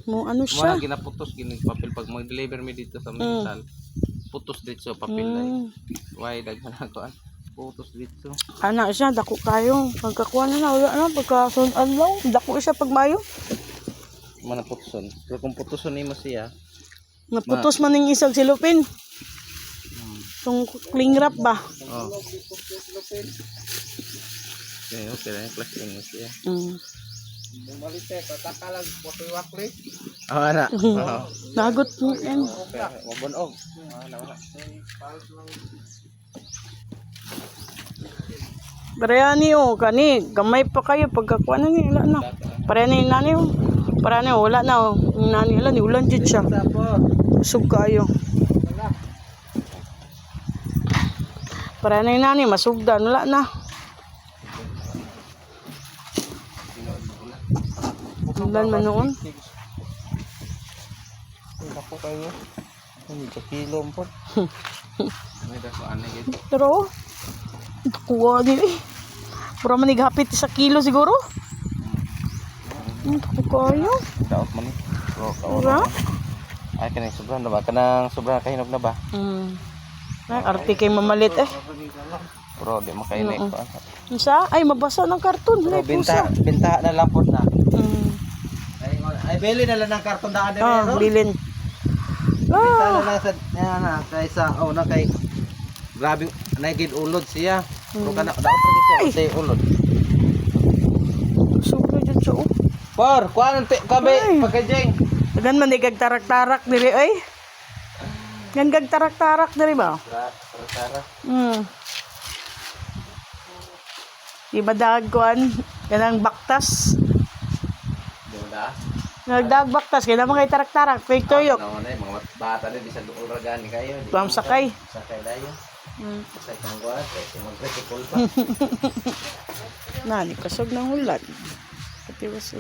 Mo ano siya? Mga ginaputos papel pag mag-deliver mi dito sa mental. Putos dito papel dai. Why daghan ako putos dito. Ana siya dako kayo. Pagkakuha na wala na pagkasunod lang. Dako siya pag mayo. Mana putuson. Pero kung putuson nimo siya, Naputos man ning isang silupin. Tong cling wrap ba? oh. Okay na yung plastic mo siya. Bumalite, patakalag, wakli. Oh, ana. Oh. Nagot mo yan. Mabunog. Parehani o, kani, gamay pa kayo pagkakuha na ni, wala na. Parehani yung nani o. Parehani o, wala na o. Yung nani, wala ni, ulan dyan siya. Usog kayo. Parehani yung nani, masugdan, wala na. Ulan man noon. Ako kayo. Hindi ka kilo po. May dako anay gitu. Pero, kuha din eh. Pura man naghapit sa kilo siguro. Ako kayo. Daot man ni. Ura? Ay kanang sobrang na ba? Kanang sobrang kahinog na ba? Ay, arte kay mamalit eh. Pero di makainig pa. Isa? Ay, mabasa ng karton. Pero Ay, pusa. binta na lang po na. Ay bili na lang ng karton daan din. Ah, bilin. Binta na lang sa na kaysa na kay grabe naigid ulod siya. Pero kana daot pa siya sa ulod. Sobra dyan siya oh. Por, kuan kabe pagkajeng. Dagan man tarak-tarak diri ay. Gan tarak-tarak diri ba? Tarak. Iba dag kuan, kanang baktas. Doda. Nagdag baktas kay naman kay tarak-tarak, fake toyok. Mga bata din bisag duol ra gani kayo. Tuam sakay. Sakay dayo. Sa kangguat, magprekipol pa. Nani kasog ng ulan. Pati wasul.